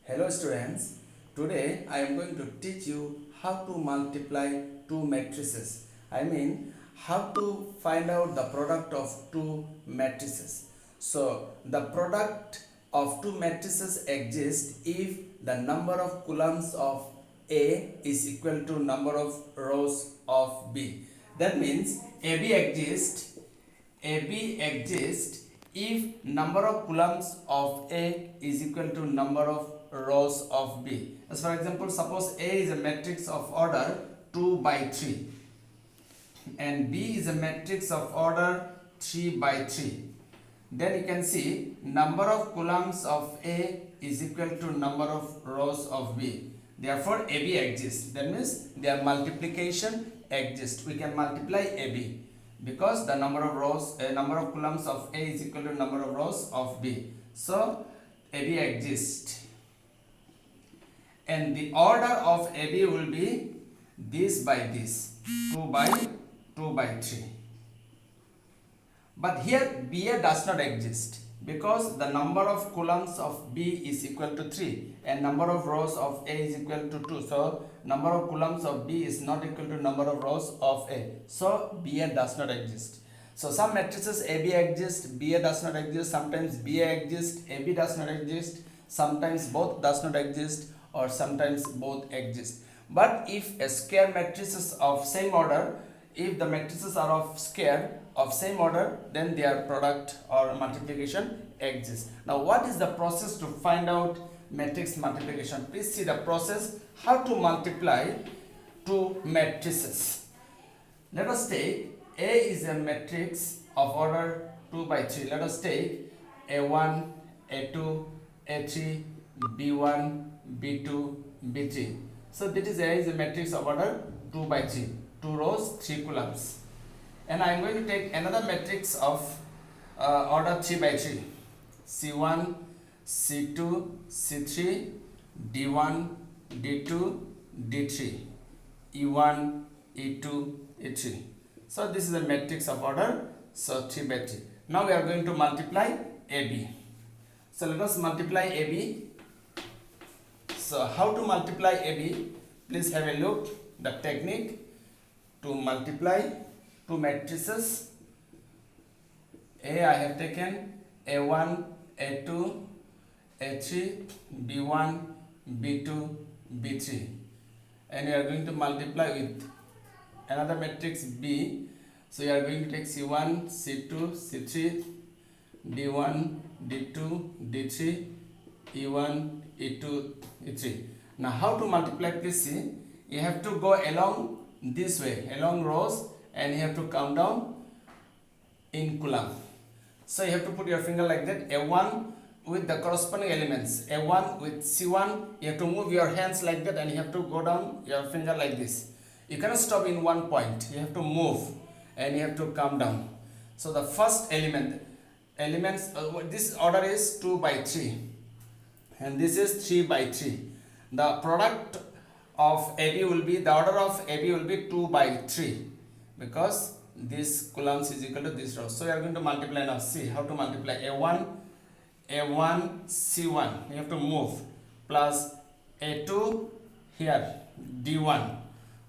Hello students, today I am going to teach you how to multiply two matrices. I mean how to find out the product of two matrices. So the product of two matrices exists if the number of columns of A is equal to number of rows of B. That means AB exists if number of columns of A is equal to number of rows of B. As for example, suppose A is a matrix of order 2 by 3 and B is a matrix of order 3 by 3. Then you can see number of columns of A is equal to number of rows of B. Therefore, AB exists. That means their multiplication exists. We can multiply AB because the number of rows, number of columns of A is equal to number of rows of B. So AB exists, and the order of AB will be this by this, 2 by 3. But here BA does not exist because the number of columns of B is equal to 3 and number of rows of A is equal to 2. So number of columns of B is not equal to number of rows of A. So BA does not exist. So some matrices AB exist, BA does not exist. Sometimes BA exists, AB does not exist. Sometimes both does not exist, or sometimes both exist. But if a square matrices of same order, if the matrices are of square of same order, then their product or multiplication exists. Now what is the process to find out matrix multiplication? Please see the process how to multiply two matrices. Let us take A is a matrix of order 2 by 3. Let us take A1, A2, A3, B1, B2, B3. So this is A is a matrix of order 2 by 3. 2 rows, 3 columns. And I am going to take another matrix of order 3 by 3. C1, C2, C3, D1, D2, D3, E1, E2, E3. So this is a matrix of order 3 by 3. Now we are going to multiply AB. So let us multiply AB. So how to multiply AB? Please have a look the technique to multiply two matrices. A I have taken A1, A2, A3, B1, B2, B3, and we are going to multiply with another matrix B. So you are going to take C1, C2, C3, D1, D2, D3, E1, E2, E3. Now how to multiply? Please see. You have to go along this way, along rows, and you have to come down in column. So you have to put your finger like that, A1 with the corresponding elements, A1 with C1, you have to move your hands like that and you have to go down your finger like this. You cannot stop in one point, you have to move and you have to come down. So the first this order is 2 by 3 and this is 3 by 3. The product of AB will be, the order of AB will be 2 by 3 because this columns is equal to this row. So we are going to multiply now. See how to multiply. A1, C1, you have to move, plus A2 here, D1,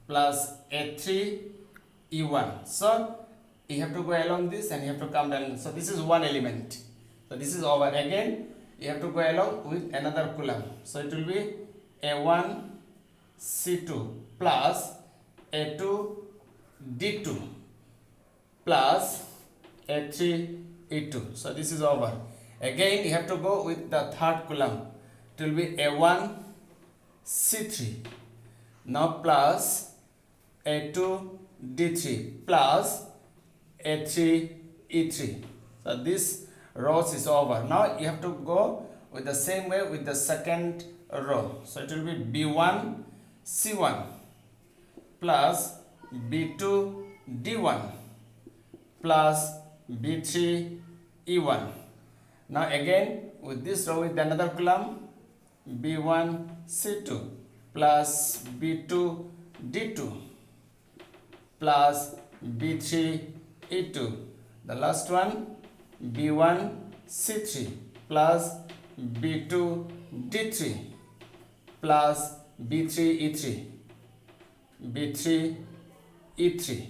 plus A3, E1. So you have to go along this and you have to come down. So this is one element. So this is over. Again you have to go along with another column. So it will be A1, C2 plus A2, D2 plus A3, E2. So this is over. Again you have to go with the third column. It will be A1, C3. Now plus A2, D3 plus A3, E3. So this rows is over. Now you have to go with the same way with the second row. So it will be B1, C1 plus B2, D1 plus B3, E1. Now again with this row with another column, B1, C2 plus B2, D2 plus B3, E2. The last one, B1, C3 plus B2, D3 plus B3E3, B3E3.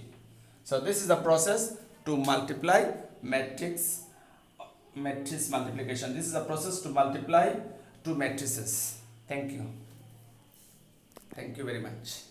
So this is the process to multiply matrix multiplication. This is a process to multiply two matrices. Thank you very much.